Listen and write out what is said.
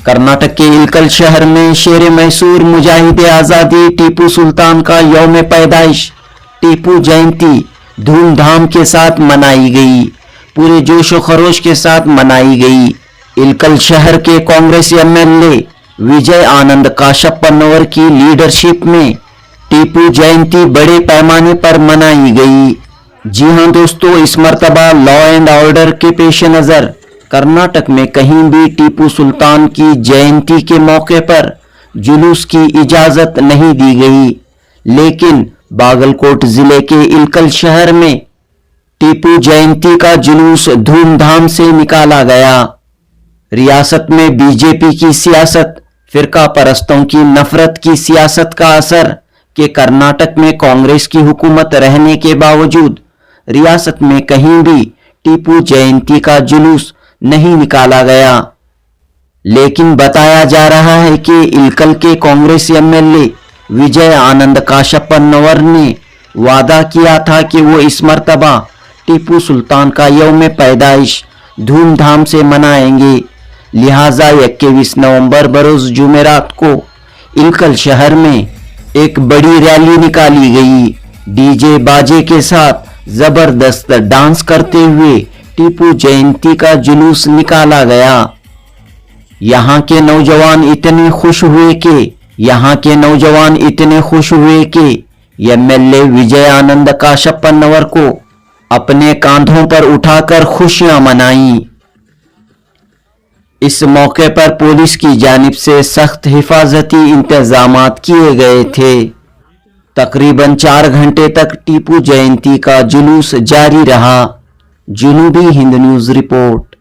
कर्नाटक के इलकल शहर में शेर मैसूर मुजाहिद आज़ादी टीपू सुल्तान का यौम पैदाइश टीपू जयंती धूमधाम के साथ मनाई गई। पूरे जोशो खरोश के साथ मनाई गई। इलकल शहर के कांग्रेस एमएलए विजय आनंद काशप्पनवर की लीडरशिप में टीपू जयंती बड़े पैमाने पर मनाई गई। जी हां दोस्तों, इस मर्तबा लॉ एंड ऑर्डर के पेश नज़र कर्नाटक में कहीं भी टीपू सुल्तान की जयंती के मौके पर जुलूस की इजाजत नहीं दी गई, लेकिन बागलकोट जिले के इलकल शहर में टीपू जयंती का जुलूस धूमधाम से निकाला गया। रियासत में बीजेपी की सियासत, फिरका परस्तों की नफरत की सियासत का असर कि कर्नाटक में कांग्रेस की हुकूमत रहने के बावजूद रियासत में कहीं भी टीपू जयंती का जुलूस नहीं निकाला गया। लेकिन बताया जा रहा है कि इलकल के कांग्रेस एमएलए विजय आनंद काशप्पनवर ने वादा किया था कि वो इस मर्तबा टीपू सुल्तान का यौम पैदाइश धूमधाम से मनाएंगे। लिहाजा 21 नवंबर बरोज जुमेरात को इलकल शहर में एक बड़ी रैली निकाली गई। डीजे बाजे के साथ जबरदस्त डांस करते हुए टीपू जयंती का जुलूस निकाला गया। यहाँ के नौजवान इतने खुश हुए कि एमएलए विजय आनंद काशप्पनवर को अपने कांधों पर उठाकर खुशियां मनाई। इस मौके पर पुलिस की जानिब से सख्त हिफाजती इंतजामात किए गए थे। तकरीबन 4 घंटे तक टीपू जयंती का जुलूस जारी रहा। जुनूबी हिंद न्यूज़ रिपोर्ट।